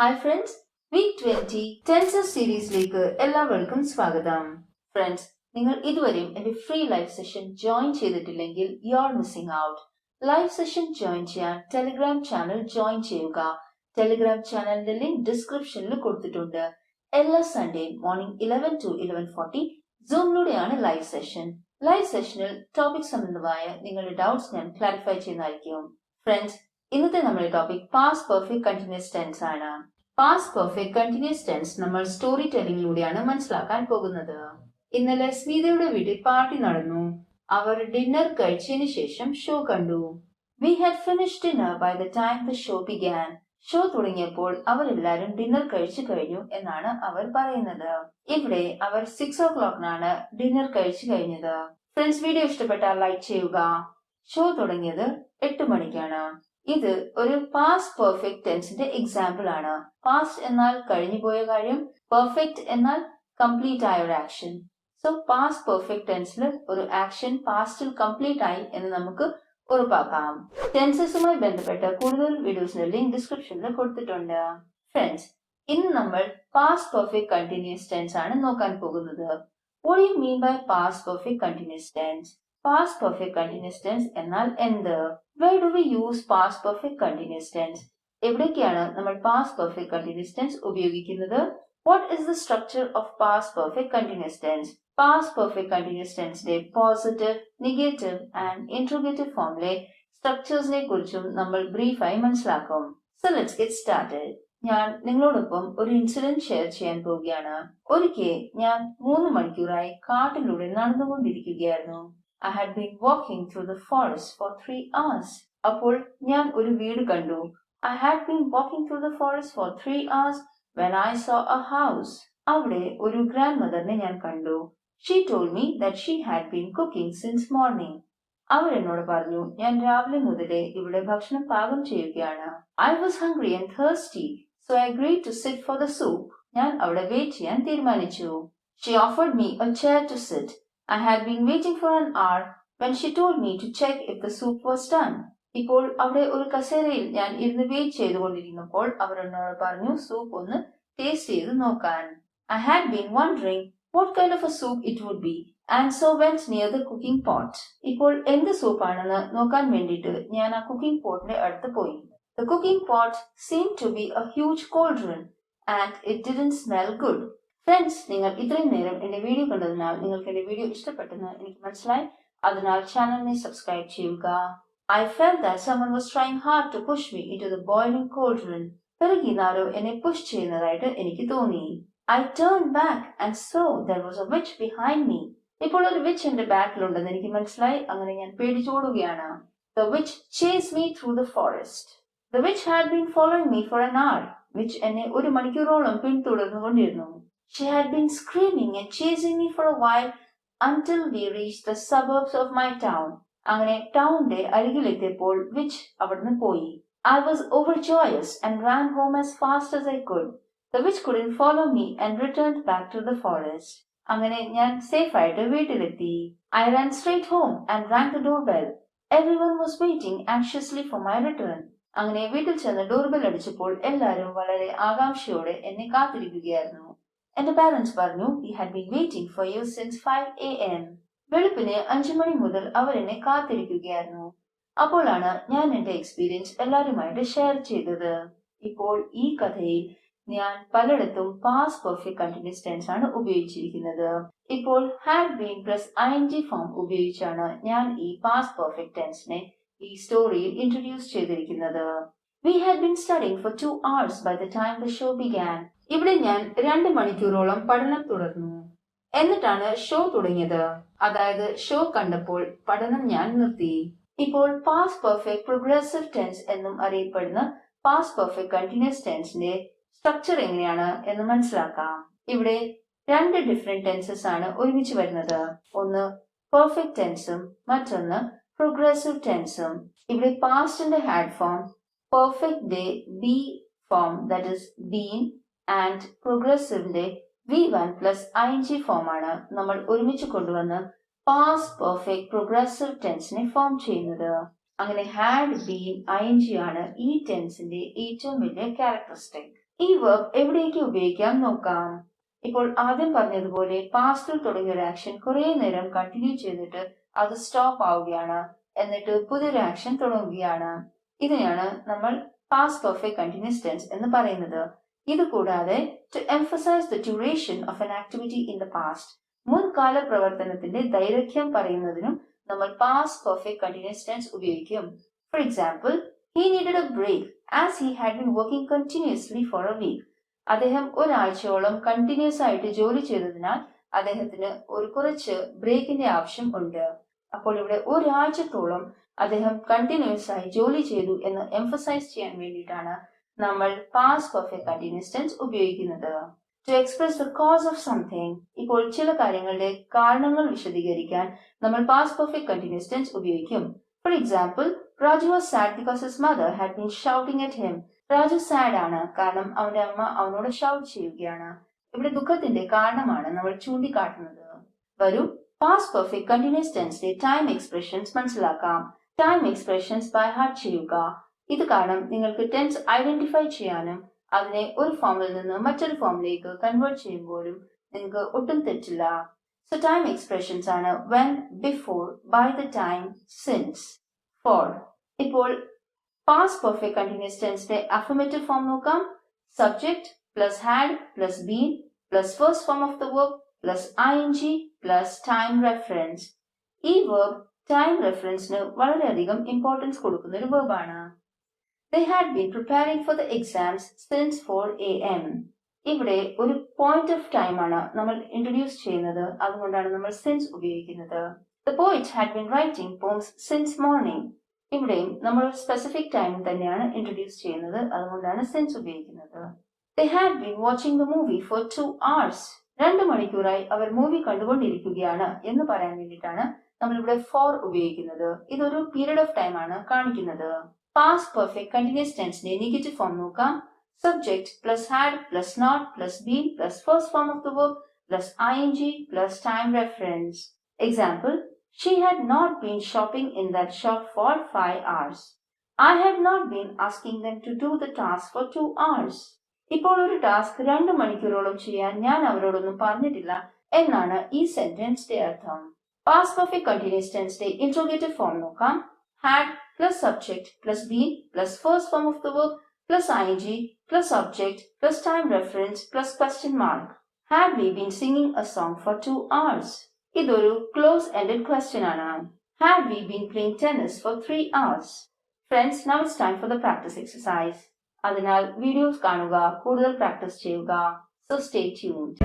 Hi friends, week 20 Tenses സീരീസിലേക്ക് എല്ലാവർക്കും സ്വാഗതം. Friends, നിങ്ങൾ ഇതുവരെയും എൻ്റെ ഫ്രീ ലൈവ് സെഷൻ ജോയിൻ ചെയ്തിട്ടില്ലെങ്കിൽ you are missing out. Live session join ചെയ്യാൻ ടെലിഗ്രാം ചാനൽ ജോയിൻ ചെയ്യുക. ടെലിഗ്രാം ചാനലിന്റെ ലിങ്ക് ഡിസ്ക്രിപ്ഷനിൽ കൊടുത്തിട്ടുണ്ട്. എല്ലാ സൺഡേയും മോർണിംഗ് 11 to 11:40 സൂമിലൂടെയാണ് ലൈവ് സെഷൻ. ലൈവ് സെഷനിൽ ടോപ്പിക് സംബന്ധമായ നിങ്ങളുടെ ഡൗട്ട്സ് ഞാൻ ക്ലാരിഫൈ ചെയ്യുന്നതായിരിക്കും. ഫ്രണ്ട്സ്, ഇന്നത്തെ നമ്മുടെ topic past perfect continuous tense ആണ്. പാസ്റ്റ് പെർഫെക്റ്റ് കണ്ടിന്യൂസ് ടെൻസ് നമ്മൾ സ്റ്റോറി ടെല്ലിംഗിലൂടെയാണ് മനസ്സിലാക്കാൻ പോകുന്നത്. ഇന്നലെ സ്മിതയുടെ വീട്ടിൽ പാർട്ടി നടന്നു. അവർ ഡിന്നർ കഴിച്ചതിന് ശേഷം ഷോ കണ്ടു. We had finished dinner by the time the show began. Show തുടങ്ങിയപ്പോൾ അവരെല്ലാരും ഡിന്നർ കഴിച്ചു കഴിഞ്ഞു എന്നാണ് അവർ പറയുന്നത്. ഇവിടെ അവർ 6 o'clock ഡിന്നർ കഴിച്ചു കഴിഞ്ഞത്. ഫ്രണ്ട്സ്, വീഡിയോ ഇഷ്ടപ്പെട്ടാൽ ലൈക്ക് ചെയ്യുക. ഷോ തുടങ്ങിയത് 8 മണിക്കാണ്. ഇത് ഒരു പാസ്റ്റ് പെർഫെക്റ്റ് ടെൻസിന്റെ എക്സാമ്പിൾ ആണ്. പാസ്റ്റ് എന്നാൽ കഴിഞ്ഞുപോയ കാര്യം, പെർഫെക്റ്റ് എന്നാൽ കംപ്ലീറ്റ് ആയ ഒരു ആക്ഷൻ. സോ പാസ്റ്റ് പെർഫെക്റ്റ് ടെൻസിൽ ഒരു ആക്ഷൻ പാസ്റ്റിൽ കംപ്ലീറ്റ് ആയി എന്ന് നമുക്ക് ഉറപ്പാക്കാം. ടെൻസസുമായി ബന്ധപ്പെട്ട കൂടുതൽ വീഡിയോസിന്റെ ലിങ്ക് ഡിസ്ക്രിപ്ഷനിൽ കൊടുത്തിട്ടുണ്ട്. ഫ്രണ്ട്സ്, ഇന്ന് നമ്മൾ പാസ്റ്റ് പെർഫെക്റ്റ് കണ്ടിന്യൂസ് ടെൻസ് ആണ് നോക്കാൻ പോകുന്നത്. What do you mean by past perfect continuous tense? Past perfect continuous tense എന്നാൽ എന്ത്? Where do we use past perfect continuous tense? എവിടേക്കാണ് നമ്മൾ past perfect continuous tense ഉപയോഗിക്കുന്നത്? What is the structure of past perfect continuous tense? Past perfect continuous tenseന്റെ positive, negative and interrogative ഫോമിലെ സ്ട്രക്ചേഴ്സിനെ കുറിച്ചും നമ്മൾ ബ്രീഫായി മനസ്സിലാക്കും. So let's get started. ഞാൻ നിങ്ങളോടൊപ്പം ഒരു ഇൻസിഡന്റ് ഷെയർ ചെയ്യാൻ പോവുകയാണ്. ഒരിക്കൽ ഞാൻ 3 മണിക്കൂറായി കാട്ടിലൂടെ നടന്നുകൊണ്ടിരിക്കുകയായിരുന്നു. I had been walking through the forest for 3 hours. അപ്പോൾ ഞാൻ ഒരു വീട് കണ്ടു. I had been walking through the forest for 3 hours when I saw a house. അവിടെ ഒരു ഗ്രാൻഡ്മദറിനെ ഞാൻ കണ്ടു. She told me that she had been cooking since morning. അവർ എന്നോട് പറഞ്ഞു, ഞാൻ രാവിലെ മുതലേ ഇവിടെ ഭക്ഷണം പാകം ചെയ്യുകയാണ്. I was hungry and thirsty, so I agreed to sit for the soup. ഞാൻ അവിടെ വെയിറ്റ് ചെയ്യാൻ തീരുമാനിച്ചു. She offered me a chair to sit. I had been waiting for an hour when she told me to check if the soup was done. ഇപ്പോൾ അവിടെ ഒരു കസേരയിൽ ഞാൻ ഇരുന്ന് വെയിറ്റ് ചെയ്തുകൊണ്ടിരുന്നപ്പോൾ അവർ എന്നോട് പറഞ്ഞു സൂപ്പ് ഒന്ന് ടേസ്റ്റ് ചെയ്ത് നോക്കാൻ. I had been wondering what kind of a soup it would be and so went near the cooking pot. ഇപ്പോൾ എന്ത് സൂപ്പാണെന്ന് നോക്കാൻ വേണ്ടിയിട്ട് ഞാൻ ആ കുക്കിംഗ് പോട്ടിന്റെ അടുത്ത് പോയി. The cooking pot seemed to be a huge cauldron and it didn't smell good. Friends, നിങ്ങൾ ഇത്രയും നേരം എന്റെ വീഡിയോ കണ്ടതിനാൽ നിങ്ങൾക്ക് എന്റെ വീഡിയോ ഇഷ്ടപ്പെട്ടെന്ന് എനിക്ക് മനസ്സിലായി. അതിനാൽ ചാനലിനെ സബ്സ്ക്രൈബ് ചെയ്യുക. I felt that someone was trying hard to push me into the boiling cauldron. പിറകിൽ ആരോ എന്നെ പുഷ് ചെയ്യുന്നതായിട്ട് എനിക്ക് തോന്നി. I turned back and saw there was a witch behind me. ഇപ്പോൾ ഒരു വിച്ച് എന്റെ ബാക്കിലുണ്ടെന്ന് എനിക്ക് മനസ്സിലായി. അങ്ങനെ ഞാൻ പേടിച്ചോടുകയാണ്. The witch chased me through the forest. The witch had been following me for an hour. Which എന്നെ 1 മണിക്കൂറോളം പിന്തുടർന്നുകൊണ്ടിരുന്നു. She had been screaming and chasing me for a while until we reached the suburbs of my town. അങ്ങനെ ടൗണിന്റെ അരികിലെത്തിയപ്പോൾ which അവിടുന്ന് പോയി. I was overjoyous and ran home as fast as I could. The witch couldn't follow me and returned back to the forest. അങ്ങനെ ഞാൻ safe ആയിട്ട് വീട്ടിലെത്തി. I ran straight home and rang the doorbell. Everyone was waiting anxiously for my return. അങ്ങനെ വീട്ടിൽ ചെന്ന് doorbell അടിച്ചപ്പോൾ എല്ലാവരും വളരെ ആകാംക്ഷയോടെ എന്നെ കാത്തിരിക്കുകയായിരുന്നു. എന്റെ പാരന്റ്സ് പറഞ്ഞു, he had been waiting for you since 5 a.m. വെളുപ്പിന് 5 മണി മുതൽ അവർ എന്നെ കാത്തിരിക്കുകയായിരുന്നു. അപ്പോഴാണ് ഞാൻ എന്റെ എക്സ്പീരിയൻസ് എല്ലാവരുമായിട്ട് ഷെയർ ചെയ്തത്. ഇപ്പോൾ ഈ കഥയിൽ ഞാൻ പലയിടത്തും പാസ്റ്റ് പെർഫെക്റ്റ് കണ്ടിന്യൂസ് ടെൻസ് ആണ് ഉപയോഗിച്ചിരിക്കുന്നത്. ഇപ്പോൾ had been plus ing form ഉപയോഗിച്ചാണ് ഞാൻ ഈ പാസ്റ്റ് പെർഫെക്റ്റ് ടെൻസിനെ ഈ സ്റ്റോറിയിൽ ഇൻട്രൊഡ്യൂസ് ചെയ്തിരിക്കുന്നത്. We had been studying for 2 hours by the time the show began. ഇവിടെ ഞാൻ 2 മണിക്കൂറോളം പഠനം തുടർന്നു. എന്നിട്ടാണ് ഷോ തുടങ്ങിയത്. അതായത് ഷോ കണ്ടപ്പോൾ പഠനം ഞാൻ നിർത്തി. ഇപ്പോൾ പാസ്റ്റ് പെർഫെക്റ്റ് പ്രോഗ്രസീവ് ടെൻസ് എന്നും അറിയപ്പെടുന്ന പാസ്റ്റ് പെർഫെക്റ്റ് കണ്ടിന്യൂസ് ടെൻസിന്റെ സ്ട്രക്ചർ എങ്ങനെയാണ് എന്ന് മനസ്സിലാക്കാം. ഇവിടെ 2 ഡിഫറെന്റ് ടെൻസസ് ആണ് ഒരുമിച്ച് വരുന്നത്. ഒന്ന് പെർഫെക്റ്റ് ടെൻസും മറ്റൊന്ന് പ്രോഗ്രസീവ് ടെൻസും. ഇവിടെ പാസ്റ്റിന്റെ had form perfect be form that is been and പ്രോഗ്രസീവിന്റെ V1 പ്ലസ് ing ഫോം ആണ് നമ്മൾ ഒരുമിച്ച് കൊണ്ടുവന്ന് പാസ്റ്റ് പെർഫെക്റ്റ് പ്രോഗ്രസീവ് ടെൻസിനെ ഫോം ചെയ്യുന്നത്. അങ്ങനെ ഹാഡ് ബീൻ ing ആണ് ഈ ടെൻസിന്റെ ഏറ്റവും വലിയ ക്യാരക്ടറിസ്റ്റിക്. ഈ verb എവിടേക്ക് ഉപയോഗിക്കാം നോക്കാം. ഇപ്പോൾ ആദ്യം പറഞ്ഞതുപോലെ പാസ്റ്റിൽ തുടങ്ങിയ ഒരു ആക്ഷൻ കുറെ നേരം കണ്ടിന്യൂ ചെയ്തിട്ട് അത് സ്റ്റോപ്പ് ആവുകയാണ്, എന്നിട്ട് പുതിയൊരു ആക്ഷൻ തുടങ്ങുകയാണ്. ഇതിനെയാണ് നമ്മൾ പാസ്റ്റ് പെർഫെക്റ്റ് കണ്ടിന്യൂസ് ടെൻസ് എന്ന് പറയുന്നത്. ഇത് കൂടാതെ to emphasise the duration of an activity in the past, മുൻകാല പ്രവർത്തനത്തിന്റെ ദൈർഘ്യം പറയുന്നതിനും നമ്മൾ പാസ്റ്റ് പെർഫെക്റ്റ് കണ്ടിന്യൂസ് ടെൻസ് ഉപയോഗിക്കും. For example, he needed a break as he had been working continuously for a week. അദ്ദേഹം ഒരാഴ്ചയോളം കണ്ടിന്യൂസ് ആയിട്ട് ജോലി ചെയ്തതിനാൽ അദ്ദേഹത്തിന് ഒരു കുറച്ച് ബ്രേക്കിന്റെ ആവശ്യം ഉണ്ട്. അപ്പോൾ ഇവിടെ ഒരാഴ്ചത്തോളം അദ്ദേഹം കണ്ടിന്യൂസ് ആയി ജോലി ചെയ്തു എന്ന് എംഫസൈസ് ചെയ്യാൻ വേണ്ടിയിട്ടാണ് നമ്മൾ പാസ്റ്റ് പെർഫെക്റ്റ് കണ്ടിന്യൂസ് ടെൻസ് ഉപയോഗിക്കുന്നത്. To express the cause of something, ഇപ്പോൾ ചില കാര്യങ്ങളുടെ കാരണങ്ങൾ വിശദീകരിക്കാൻ നമ്മൾ പാസ്റ്റ് പെർഫെക്റ്റ് കണ്ടിന്യൂസ് ടെൻസ് ഉപയോഗിക്കും. For example, Raju was sad because his mother had been shouting at him. Raju sad ആണ് കാരണം അവന്റെ അമ്മ അവനോട് ഷൗട്ട് ചെയ്യുകയാണ്. ഇവിടെ ദുഃഖത്തിന്റെ കാരണമാണ് നമ്മൾ ചൂണ്ടിക്കാട്ടുന്നത്. വരൂ പാസ്റ്റ് പെർഫെക്റ്റ് കണ്ടിന്യൂസ് ടെൻസിലെ ടൈം എക്സ്പ്രഷൻസ് മനസ്സിലാക്കാം. ടൈം എക്സ്പ്രഷൻസ് ബൈ ഹാർട്ട് ചെയ്യുക. ഇത് കാരണം നിങ്ങൾക്ക് ടെൻസ് ഐഡന്റിഫൈ ചെയ്യാനും അതിനെ ഒരു ഫോമിൽ നിന്ന് മറ്റൊരു ഫോമിലേക്ക് കൺവേർട്ട് ചെയ്യുമ്പോഴും നിങ്ങൾക്ക് ഒട്ടും തെറ്റില്ല. സോ ടൈം എക്സ്പ്രഷൻസ് ആണ് when, before, by the time, since, for. ഇപ്പോൾ പാസ്റ്റ് പെർഫെക്റ്റ് കണ്ടിന്യൂസ് ടെൻസിന്റെ അഫർമേറ്റീവ് ഫോം നോക്കാം. Subject plus had plus been plus first form of the verb plus ing plus time reference. ഈ verb time റെഫറൻസിന് വളരെയധികം importance കൊടുക്കുന്ന ഒരു വെർബാണ്. They had been preparing for the exams since 4 a.m. ഇവിടെ ഒരു point of time ആണ് നമ്മൾ introduce ചെയ്യുന്നത്, അതുകൊണ്ടാണ് നമ്മൾ സിൻസ് ഉപയോഗിക്കുന്നത്. The poet had been writing poems since morning. ഇവിടെയും നമ്മൾ സ്പെസിഫിക് ടൈം തന്നെയാണ് ഇൻട്രൊഡ്യൂസ് ചെയ്യുന്നത്, അതുകൊണ്ടാണ് സിൻസ് ഉപയോഗിക്കുന്നത്. They had been watching the movie for 2 hours. 2 മണിക്കൂറായി അവർ മൂവി കണ്ടുകൊണ്ടിരിക്കുകയാണ് എന്ന് പറയാൻ വേണ്ടിയിട്ടാണ് നമ്മൾ ഇവിടെ ഫോർ ഉപയോഗിക്കുന്നത്. ഇതൊരു പീരീഡ് ഓഫ് ടൈം ആണ് കാണിക്കുന്നത്. പാസ്റ്റ് പെർഫെക്റ്റ് കണ്ടിന്യൂസ് ടെൻസിന്റെ നെഗറ്റീവ് ഫോം നോക്കാം. Subject plus had plus not plus been plus first form of the verb plus ing plus time reference. Example, she had not been shopping in that shop for 5 hours. I had not been asking them to do the task for 2 hours. ഇപ്പോൾ ഒരു task 2 മണിക്കൂറോളം ചെയ്യാൻ ഞാൻ അവരോടൊന്നും പറഞ്ഞിട്ടില്ല എന്നാണ് ഈ സെന്റൻസിന്റെ അർത്ഥം. പാസ്റ്റ് പെർഫെക്റ്റ് കണ്ടിന്യൂസ് ടെൻസിന്റെ ഇന്ററോഗേറ്റീവ് ഫോം നോക്കാം. had plus subject plus been plus first form of the verb plus ing plus object plus time reference plus question mark. Had we been singing a song for 2 hours? ഇതൊരു close ended question ആണ്. Had we been playing tennis for 3 hours? Friends, now it's time for the practice exercise. അതിനാൽ videos കാണുക, കൂടുതൽ practice ചെയ്യുക. So stay tuned.